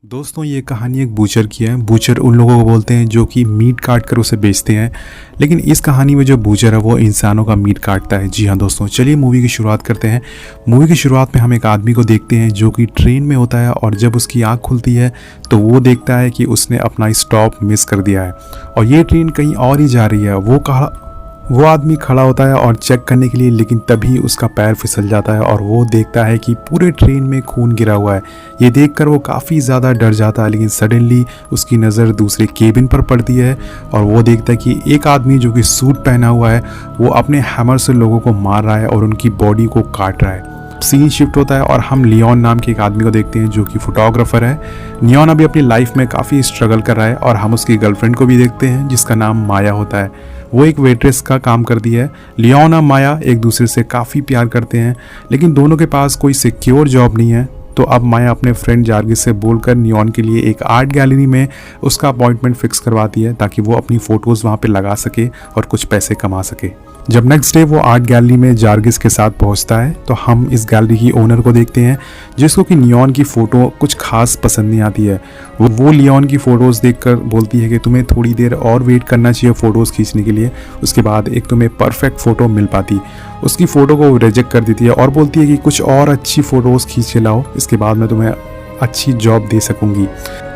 दोस्तों ये कहानी एक बूचर की है। बूचर उन लोगों को बोलते हैं जो कि मीट काट कर उसे बेचते हैं, लेकिन इस कहानी में जो बूचर है वो इंसानों का मीट काटता है। जी हाँ दोस्तों, चलिए मूवी की शुरुआत करते हैं। मूवी की शुरुआत में हम एक आदमी को देखते हैं जो कि ट्रेन में होता है, और जब उसकी आँख खुलती है तो वो देखता है कि उसने अपना स्टॉप मिस कर दिया है और ये ट्रेन कहीं और ही जा रही है। वो आदमी खड़ा होता है और चेक करने के लिए, लेकिन तभी उसका पैर फिसल जाता है और वो देखता है कि पूरे ट्रेन में खून गिरा हुआ है। ये देखकर वो काफ़ी ज़्यादा डर जाता है, लेकिन सडनली उसकी नज़र दूसरे केबिन पर पड़ती है और वो देखता है कि एक आदमी जो कि सूट पहना हुआ है वो अपने हैमर से लोगों को मार रहा है और उनकी बॉडी को काट रहा है। सीन शिफ्ट होता है और हम लियोन नाम के एक आदमी को देखते हैं जो कि फोटोग्राफर है। लियोन अभी अपनी लाइफ में काफ़ी स्ट्रगल कर रहा है और हम उसकी गर्लफ्रेंड को भी देखते हैं जिसका नाम माया होता है। वो एक वेट्रेस का काम करती है। लियोन और माया एक दूसरे से काफ़ी प्यार करते हैं, लेकिन दोनों के पास कोई सिक्योर जॉब नहीं है। तो अब माया अपने फ्रेंड जार्गिस से बोलकर लियोन के लिए एक आर्ट गैलरी में उसका अपॉइंटमेंट फिक्स करवाती है ताकि वो अपनी फ़ोटोज़ वहाँ पे लगा सके और कुछ पैसे कमा सके। जब नेक्स्ट डे वो आर्ट गैलरी में जार्गिस के साथ पहुंचता है तो हम इस गैलरी की ओनर को देखते हैं जिसको कि लियोन की फ़ोटो कुछ खास पसंद नहीं आती है। वो लियोन की फ़ोटोज़ देखकर बोलती है कि तुम्हें थोड़ी देर और वेट करना चाहिए फ़ोटोज़ खींचने के लिए, उसके बाद एक तुम्हें परफेक्ट फ़ोटो मिल पाती। उसकी फ़ोटो को रिजेक्ट कर देती है और बोलती है कि कुछ और अच्छी फ़ोटोज़ खींच के लाओ, इसके बाद मैं तुम्हें अच्छी जॉब दे सकूंगी।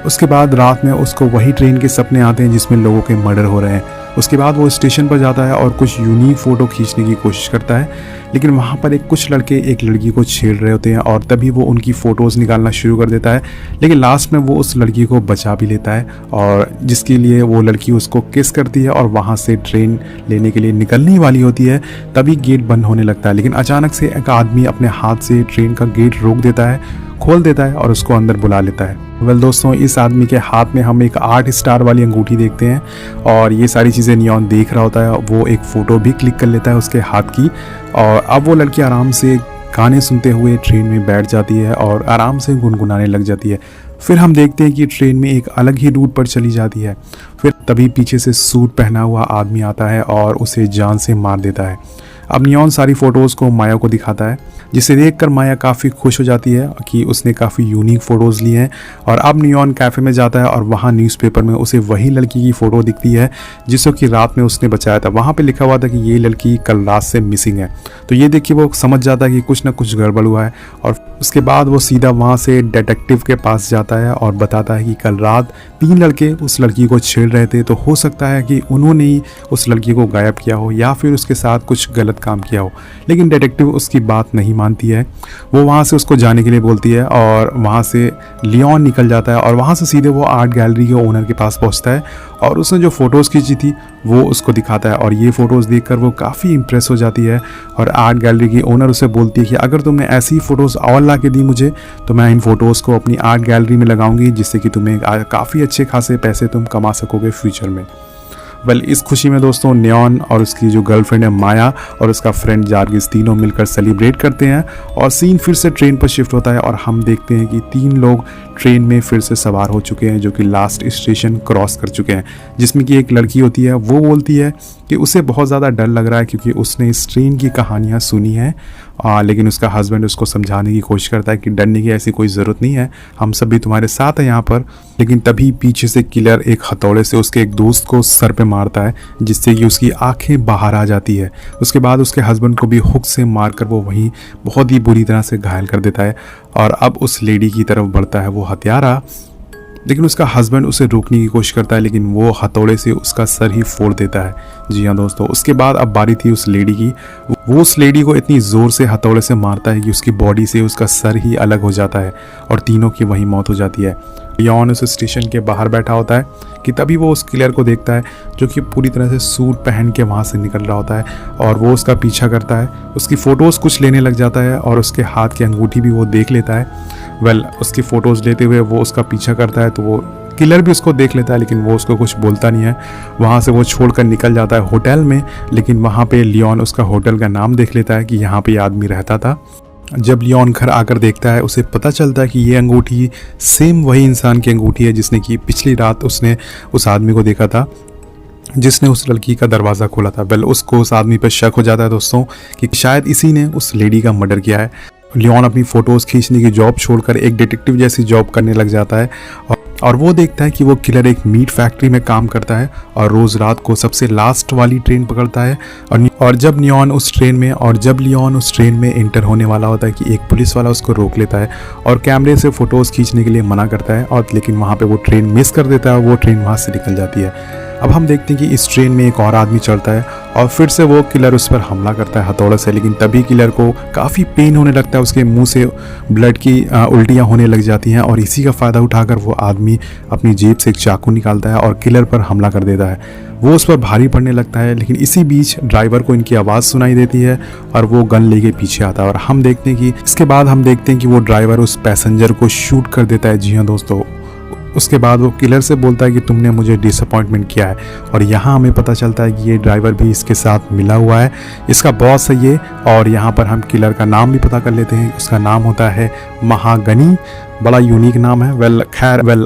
उसके बाद रात में उसको वही ट्रेन के सपने आते हैं जिसमें लोगों के मर्डर हो रहे हैं। उसके बाद वो स्टेशन पर जाता है और कुछ यूनिक फ़ोटो खींचने की कोशिश करता है, लेकिन वहाँ पर कुछ लड़के एक लड़की को छेड़ रहे होते हैं और तभी वो उनकी फ़ोटोज़ निकालना शुरू कर देता है। लेकिन लास्ट में वो उस लड़की को बचा भी लेता है और जिसके लिए वो लड़की उसको किस करती है और वहाँ से ट्रेन लेने के लिए निकलने वाली होती है। तभी गेट बंद होने लगता है, लेकिन अचानक से एक आदमी अपने हाथ से ट्रेन का गेट रोक देता है, खोल देता है और उसको अंदर बुला लेता है। दोस्तों, इस आदमी के हाथ में हम एक 8 स्टार वाली अंगूठी देखते हैं और ये सारी चीज़ें लियोन देख रहा होता है। वो एक फ़ोटो भी क्लिक कर लेता है उसके हाथ की और अब वो लड़की आराम से गाने सुनते हुए ट्रेन में बैठ जाती है और आराम से गुनगुनाने लग जाती है। फिर हम देखते हैं कि ट्रेन में एक अलग ही रूट पर चली जाती है। फिर तभी पीछे से सूट पहना हुआ आदमी आता है और उसे जान से मार देता है। अब लियोन सारी फ़ोटोज़ को माया को दिखाता है, जिसे देखकर माया काफ़ी खुश हो जाती है कि उसने काफ़ी यूनिक फ़ोटोज़ ली हैं। और अब लियोन कैफ़े में जाता है और वहाँ न्यूज़पेपर में उसे वही लड़की की फ़ोटो दिखती है जिसको कि रात में उसने बचाया था। वहाँ पे लिखा हुआ था कि ये लड़की कल रात से मिसिंग है। तो ये देखिए वो समझ जाता है कि कुछ ना कुछ गड़बड़ हुआ है और उसके बाद वो सीधा वहाँ से डिटेक्टिव के पास जाता है और बताता है कि कल रात 3 लड़के उस लड़की को छेड़ रहे थे, तो हो सकता है कि उन्होंने ही उस लड़की को गायब किया हो या फिर उसके साथ कुछ गलत काम किया हो। लेकिन डिटेक्टिव उसकी बात नहीं मानती है। वो वहाँ से उसको जाने के लिए बोलती है और वहाँ से लियोन निकल जाता है और वहाँ से सीधे वो आर्ट गैलरी के ओनर के पास पहुँचता है और उसने जो फ़ोटोज़ खींची थी वो उसको दिखाता है और ये फ़ोटोज़ देखकर वो काफ़ी इम्प्रेस हो जाती है। और आर्ट गैलरी की ओनर उसे बोलती है कि अगर तुमने ऐसी फ़ोटोज़ और ला के दी मुझे तो मैं इन फ़ोटोज़ को अपनी आर्ट गैलरी में लगाऊंगी, जिससे कि तुम्हें काफ़ी अच्छे खासे पैसे तुम कमा सकोगे फ्यूचर में। इस खुशी में दोस्तों लियोन और उसकी जो गर्लफ्रेंड है माया और उसका फ्रेंड जार्गिस तीनों मिलकर सेलिब्रेट करते हैं और सीन फिर से ट्रेन पर शिफ्ट होता है और हम देखते हैं कि 3 लोग ट्रेन में फिर से सवार हो चुके हैं जो कि लास्ट स्टेशन क्रॉस कर चुके हैं, जिसमें कि एक लड़की होती है। वो बोलती है कि उसे बहुत ज़्यादा डर लग रहा है क्योंकि उसने इस ट्रेन की कहानियाँ सुनी हैं, लेकिन उसका हस्बैंड उसको समझाने की कोशिश करता है कि डरने की ऐसी कोई ज़रूरत नहीं है, हम सब भी तुम्हारे साथ हैं यहाँ पर। लेकिन तभी पीछे से किलर एक हथौड़े से उसके एक दोस्त को सर पे मारता है, जिससे कि उसकी आंखें बाहर आ जाती है। उसके बाद उसके हस्बैंड को भी हुक से मारकर वो वहीं बहुत ही बुरी तरह से घायल कर देता है और अब उस लेडी की तरफ बढ़ता है वो हत्यारा, लेकिन उसका हस्बैंड उसे रोकने की कोशिश करता है, लेकिन वो हथौड़े से उसका सर ही फोड़ देता है। जी हाँ दोस्तों, उसके बाद अब बारी थी उस लेडी की। वो उस लेडी को इतनी ज़ोर से हथौड़े से मारता है कि उसकी बॉडी से उसका सर ही अलग हो जाता है और तीनों की वहीं मौत हो जाती है। लियोन उस स्टेशन के बाहर बैठा होता है कि तभी वो उस किलर को देखता है जो कि पूरी तरह से सूट पहन के वहाँ से निकल रहा होता है और वो उसका पीछा करता है। उसकी फ़ोटोज़ कुछ लेने लग जाता है और उसके हाथ की अंगूठी भी वो देख लेता है। उसकी फ़ोटोज़ लेते हुए वो उसका पीछा करता है तो वो किलर भी उसको देख लेता है, लेकिन वो उसको कुछ बोलता नहीं है। वहाँ से वो छोड़कर निकल जाता है होटल में, लेकिन वहाँ पे लियोन उसका होटल का नाम देख लेता है कि यहाँ पे आदमी रहता था। जब लियोन घर आकर देखता है उसे पता चलता है कि ये अंगूठी सेम वही इंसान की अंगूठी है जिसने कि पिछली रात उसने उस आदमी को देखा था जिसने उस लड़की का दरवाज़ा खोला था। उसको उस आदमी पर शक हो जाता है दोस्तों कि शायद इसी ने उस लेडी का मर्डर किया है। लियोन अपनी फ़ोटोज़ खींचने की जॉब छोड़कर एक डिटेक्टिव जैसी जॉब करने लग जाता है और वो देखता है कि वो किलर एक मीट फैक्ट्री में काम करता है और रोज़ रात को सबसे लास्ट वाली ट्रेन पकड़ता है। और जब लियोन उस ट्रेन में एंटर होने वाला होता है कि एक पुलिस वाला उसको रोक लेता है और कैमरे से फ़ोटोज़ खींचने के लिए मना करता है, और लेकिन वहाँ पे वो ट्रेन मिस कर देता है और वो ट्रेन वहाँ से निकल जाती है। अब हम देखते हैं कि इस ट्रेन में एक और आदमी चढ़ता है और फिर से वो किलर उस पर हमला करता है हथौड़े से, लेकिन तभी किलर को काफ़ी पेन होने लगता है, उसके मुंह से ब्लड की उल्टियाँ होने लग जाती हैं और इसी का फ़ायदा उठाकर वो आदमी अपनी जेब से एक चाकू निकालता है और किलर पर हमला कर देता है। वो उस पर भारी पड़ने लगता है, लेकिन इसी बीच ड्राइवर को इनकी आवाज़ सुनाई देती है और वो गन लेके पीछे आता है और हम देखते हैं कि वो ड्राइवर उस पैसेंजर को शूट कर देता है। जी हाँ दोस्तों, उसके बाद वो किलर से बोलता है कि तुमने मुझे डिसअपॉइंटमेंट किया है, और यहाँ हमें पता चलता है कि ये ड्राइवर भी इसके साथ मिला हुआ है, इसका बॉस है ये। और यहाँ पर हम किलर का नाम भी पता कर लेते हैं, उसका नाम होता है महागनी। बड़ा यूनिक नाम है।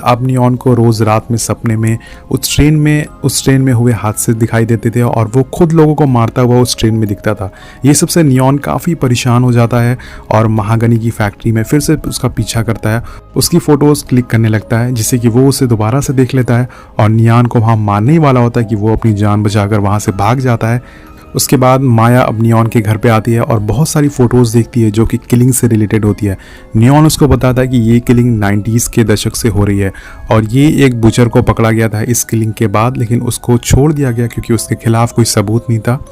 अब लियोन को रोज़ रात में सपने में उस ट्रेन में हुए हादसे दिखाई देते थे और वो खुद लोगों को मारता हुआ उस ट्रेन में दिखता था। ये सबसे लियोन काफ़ी परेशान हो जाता है और महागनी की फैक्ट्री में फिर से उसका पीछा करता है, उसकी फ़ोटोज़ क्लिक करने लगता है जिससे कि वो उसे दोबारा से देख लेता है और लियोन को वहाँ मारने ही वाला होता है कि वो अपनी जान बचाकर वहाँ से भाग जाता है। उसके बाद माया अब लियोन के घर पे आती है और बहुत सारी फ़ोटोज़ देखती है जो कि किलिंग से रिलेटेड होती है। लियोन उसको बताता है कि ये किलिंग 90s के दशक से हो रही है और ये एक बुचर को पकड़ा गया था इस किलिंग के बाद, लेकिन उसको छोड़ दिया गया क्योंकि उसके खिलाफ कोई सबूत नहीं था।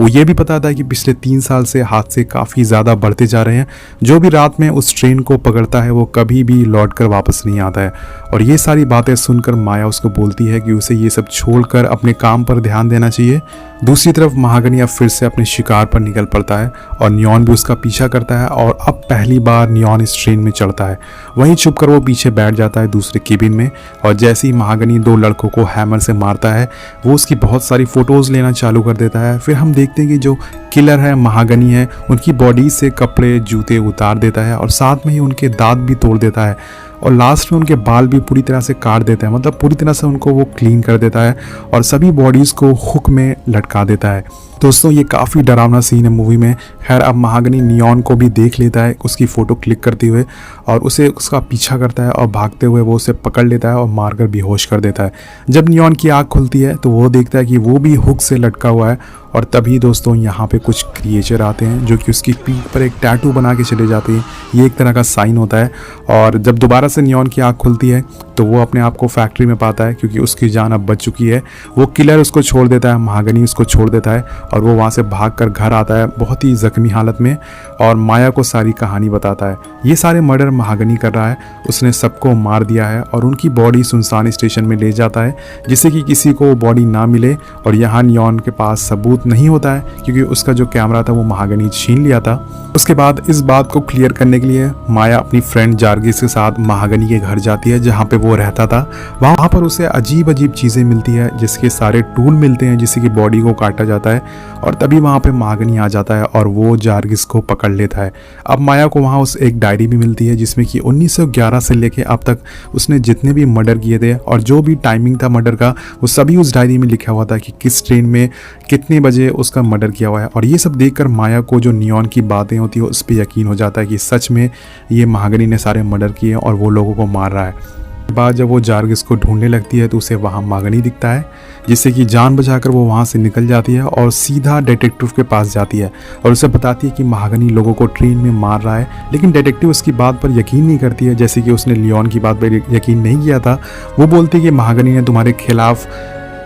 वो ये भी बताता है कि पिछले 3 साल से हादसे काफ़ी ज़्यादा बढ़ते जा रहे हैं, जो भी रात में उस ट्रेन को पकड़ता है वो कभी भी लौट कर वापस नहीं आता है। और ये सारी बातें सुनकर माया उसको बोलती है कि उसे ये सब छोड़कर अपने काम पर ध्यान देना चाहिए। दूसरी तरफ महागनी अब फिर से अपने शिकार पर निकल पड़ता है और लियोन भी उसका पीछा करता है और अब पहली बार लियोन इस ट्रेन में चढ़ता है। वहीं छुपकर वो पीछे बैठ जाता है दूसरे केबिन में, और जैसे ही महागनी 2 लड़कों को हैमर से मारता है वो उसकी बहुत सारी फ़ोटोज़ लेना चालू कर देता है। फिर हम देखते हैं कि जो किलर है महागनी है, उनकी बॉडी से कपड़े जूते उतार देता है और साथ में ही उनके दांत भी तोड़ देता है और लास्ट में उनके बाल भी पूरी तरह से काट देता है, मतलब पूरी तरह से उनको वो क्लीन कर देता है और सभी बॉडीज़ को हुक में लटका देता है। दोस्तों ये काफ़ी डरावना सीन है मूवी में। खैर अब महागनी लियोन को भी देख लेता है उसकी फ़ोटो क्लिक करते हुए और उसे उसका पीछा करता है और भागते हुए वो उसे पकड़ लेता है और मारकर बेहोश कर देता है। जब लियोन की आँख खुलती है तो वो देखता है कि वो भी हुक से लटका हुआ है और तभी दोस्तों यहाँ पे कुछ क्रिएचर आते हैं जो कि उसकी पीठ पर एक टैटू बना के चले जाते हैं। ये एक तरह का साइन होता है और जब दोबारा से लियोन की आँख खुलती है तो वो अपने आप को फैक्ट्री में पाता है क्योंकि उसकी जान अब बच चुकी है। वो किलर उसको छोड़ देता है, महागनी उसको छोड़ देता है और वो वहाँ से भागकर घर आता है बहुत ही ज़ख्मी हालत में और माया को सारी कहानी बताता है। ये सारे मर्डर महागनी कर रहा है, उसने सबको मार दिया है और उनकी बॉडी सुनसान स्टेशन में ले जाता है जिससे कि किसी को बॉडी ना मिले। और यहाँ लियोन के पास सबूत नहीं होता है क्योंकि उसका जो कैमरा था वो महागनी छीन लिया था। उसके बाद इस बात को क्लियर करने के लिए माया अपनी फ्रेंड जार्गिस के साथ महागनी के घर जाती है जहाँ पे वो रहता था। वहाँ पर उसे अजीब अजीब चीज़ें मिलती है जिसके सारे टूल मिलते हैं जिससे कि बॉडी को काटा जाता है और तभी वहाँ पे महागनी आ जाता है और वो जार्गिस को पकड़ लेता है। अब माया को वहाँ उस एक डायरी भी मिलती है जिसमें कि 1911 से लेके अब तक उसने जितने भी मर्डर किए थे और जो भी टाइमिंग था मर्डर का वो सभी उस डायरी में लिखा हुआ था कि किस ट्रेन में कितने बजे उसका मर्डर किया हुआ है। और ये सब देखकर माया को जो लियोन की बातें होती है उस पर यकीन हो जाता है कि सच में ये महागनी ने सारे मर्डर किए और वो लोगों को मार रहा है। बाद जब वो जार्गिस को ढूंढने लगती है तो उसे वहाँ महागनी दिखता है जिससे कि जान बचाकर वो वहाँ से निकल जाती है और सीधा डिटेक्टिव के पास जाती है और उसे बताती है कि महागनी लोगों को ट्रेन में मार रहा है। लेकिन डिटेक्टिव उसकी बात पर यकीन नहीं करती है, जैसे कि उसने लियोन की बात पर यकीन नहीं किया था। वो बोलती है कि महागनी ने तुम्हारे खिलाफ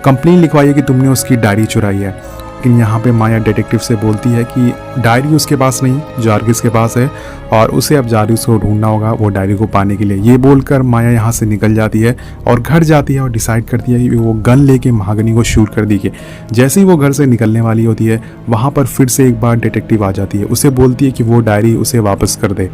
कंप्लेन लिखवाई है कि तुमने उसकी डायरी चुराई है। लेकिन यहाँ पे माया डिटेक्टिव से बोलती है कि डायरी उसके पास नहीं, जार्गिस के पास है और उसे अब जार्गिस को ढूंढना होगा वो डायरी को पाने के लिए। ये बोलकर माया यहाँ से निकल जाती है और घर जाती है और डिसाइड करती है कि वो गन लेके महागनी को शूट कर देगी। जैसे ही वो घर से निकलने वाली होती है वहाँ पर फिर से एक बार डिटेक्टिव आ जाती है, उसे बोलती है कि वो डायरी उसे वापस कर दे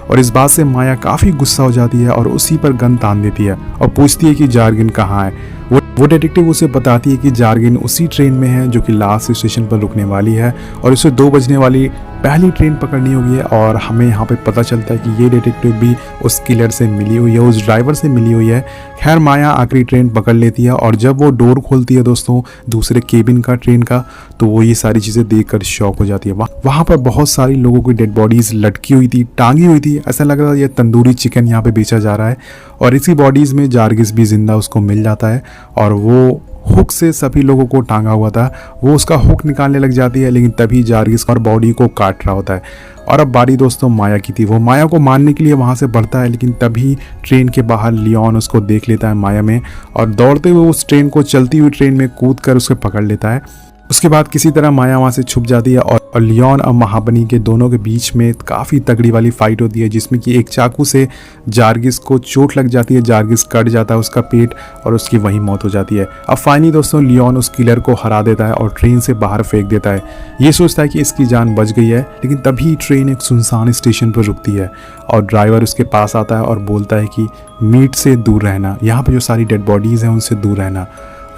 और इस बात से माया काफ़ी गुस्सा हो जाती है और उसी पर गन तान देती है और पूछती है कि जार्गिन कहाँ है। वो डिटेक्टिव उसे बताती है कि जार्गिन उसी ट्रेन में है जो कि लास्ट स्टेशन पर रुकने वाली है और उसे 2 बजने वाली पहली ट्रेन पकड़नी होगी है और हमें यहाँ पे पता चलता है कि ये डिटेक्टिव भी उस किलर से मिली हुई है, उस ड्राइवर से मिली हुई है। खैर माया आखिरी ट्रेन पकड़ लेती है और जब वो डोर खोलती है दोस्तों दूसरे केबिन का ट्रेन का, तो वो ये सारी चीज़ें देखकर शॉक हो जाती है। वहाँ पर बहुत सारी लोगों की डेड बॉडीज़ लटकी हुई थी, टांगी हुई थी। ऐसा लग रहा था ये तंदूरी चिकन यहाँ पे बेचा जा रहा है। और इसी बॉडीज़ में जार्गिस भी जिंदा उसको मिल जाता है और वो हुक से सभी लोगों को टांगा हुआ था, वो उसका हुक निकालने लग जाती है, लेकिन तभी जार्गिस और बॉडी को काट रहा होता है। और अब बारी दोस्तों माया की थी। वो माया को मारने के लिए वहाँ से बढ़ता है, लेकिन तभी ट्रेन के बाहर लियोन उसको देख लेता है माया में और दौड़ते हुए उस ट्रेन को, चलती हुई ट्रेन में कूद कर उसे पकड़ लेता है। उसके बाद किसी तरह माया वहाँ से छुप जाती है और लियोन और महाबनी के दोनों के बीच में काफ़ी तगड़ी वाली फाइट होती है, जिसमें कि एक चाकू से जार्गिस को चोट लग जाती है, जार्गिस कट जाता है उसका पेट और उसकी वहीं मौत हो जाती है। अब फाइनली दोस्तों लियोन उस किलर को हरा देता है और ट्रेन से बाहर फेंक देता है। ये सोचता है कि इसकी जान बच गई है, लेकिन तभी ट्रेन एक सुनसान स्टेशन पर रुकती है और ड्राइवर उसके पास आता है और बोलता है कि मीट से दूर रहना, यहाँ पर जो सारी डेड बॉडीज़ हैं उनसे दूर रहना।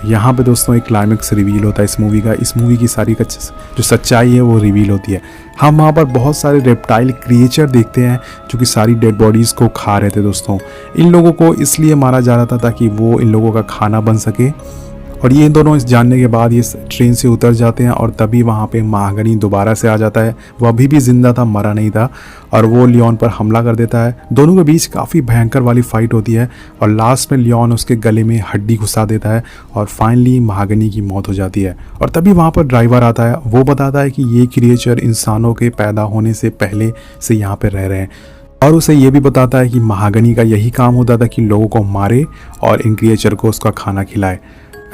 यहाँ पे दोस्तों एक क्लाइमेक्स रिवील होता है इस मूवी का। इस मूवी की सारी जो सच्चाई है वो रिवील होती है। हम वहाँ पर बहुत सारे रेप्टाइल क्रिएचर देखते हैं जो कि सारी डेड बॉडीज़ को खा रहे थे दोस्तों। इन लोगों को इसलिए मारा जा रहा था ताकि वो इन लोगों का खाना बन सके। और ये दोनों इस जानने के बाद ये ट्रेन से उतर जाते हैं और तभी वहाँ पे महागनी दोबारा से आ जाता है। वो अभी भी जिंदा था, मरा नहीं था, और वो लियोन पर हमला कर देता है। दोनों के बीच काफ़ी भयंकर वाली फाइट होती है और लास्ट में लियोन उसके गले में हड्डी घुसा देता है और फाइनली महागनी की मौत हो जाती है। और तभी वहाँ पर ड्राइवर आता है, वो बताता है कि ये क्रिएचर इंसानों के पैदा होने से पहले से यहाँ पर रह रहे हैं और उसे ये भी बताता है कि महागनी का यही काम होता था कि लोगों को मारे और इन क्रिएचर को उसका खाना खिलाए।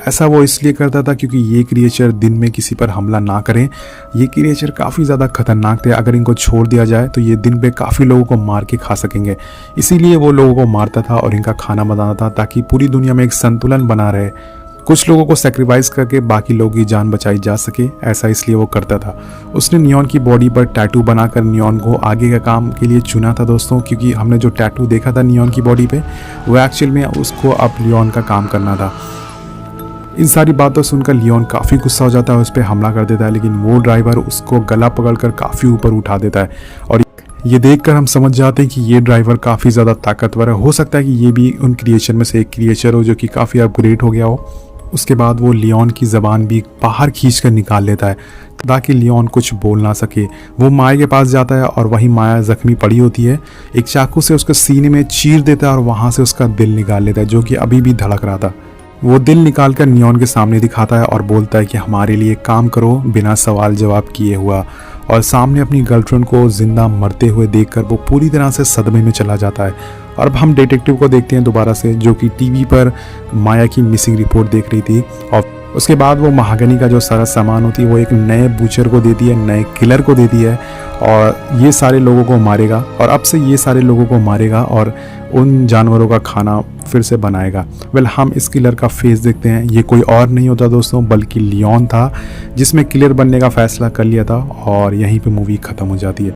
ऐसा वो इसलिए करता था क्योंकि ये क्रिएचर दिन में किसी पर हमला ना करें। ये क्रिएचर काफ़ी ज़्यादा खतरनाक थे, अगर इनको छोड़ दिया जाए तो ये दिन में काफ़ी लोगों को मार के खा सकेंगे। इसीलिए वो लोगों को मारता था और इनका खाना बनाता था ताकि पूरी दुनिया में एक संतुलन बना रहे। कुछ लोगों को सेक्रीफाइस करके बाकी लोगों की जान बचाई जा सके, ऐसा इसलिए वो करता था। उसने नियॉन की बॉडी पर टैटू बनाकर नियॉन को आगे का काम के लिए चुना था दोस्तों, क्योंकि हमने जो टैटू देखा था नियॉन की बॉडी पे वो एक्चुअल में उसको अब लियोन का काम करना था। इन सारी बातों सुनकर लियोन काफ़ी गुस्सा हो जाता है, उस पर हमला कर देता है, लेकिन वो ड्राइवर उसको गला पकड़कर काफ़ी ऊपर उठा देता है। और ये देखकर हम समझ जाते हैं कि ये ड्राइवर काफ़ी ज़्यादा ताकतवर है। हो सकता है कि ये भी उन क्रिएचर में से एक क्रिएचर हो जो कि काफ़ी अपग्रेड हो गया हो। उसके बाद वो लियोन की ज़बान भी बाहर खींच कर निकाल लेता है ताकि लियोन कुछ बोल ना सके। वो माया के पास जाता है और वहीं माया जख्मी पड़ी होती है, एक चाकू से उसके सीने में चीर देता है और वहाँ से उसका दिल निकाल लेता है जो कि अभी भी धड़क रहा था। वो दिल निकालकर नियॉन के सामने दिखाता है और बोलता है कि हमारे लिए काम करो, बिना सवाल जवाब किए हुआ। और सामने अपनी गर्लफ्रेंड को जिंदा मरते हुए देखकर वो पूरी तरह से सदमे में चला जाता है। और अब हम डिटेक्टिव को देखते हैं दोबारा से, जो कि टीवी पर माया की मिसिंग रिपोर्ट देख रही थी। और उसके बाद वो महागनी का जो सारा सामान होती है वो एक नए बूचर को देती है, नए किलर को देती है और ये सारे लोगों को मारेगा। और अब से ये सारे लोगों को मारेगा और उन जानवरों का खाना फिर से बनाएगा। वेल हम इस किलर का फेस देखते हैं। ये कोई और नहीं होता दोस्तों बल्कि लियोन था, जिसमें किलर बनने का फैसला कर लिया था। और यहीं पे मूवी ख़त्म हो जाती है।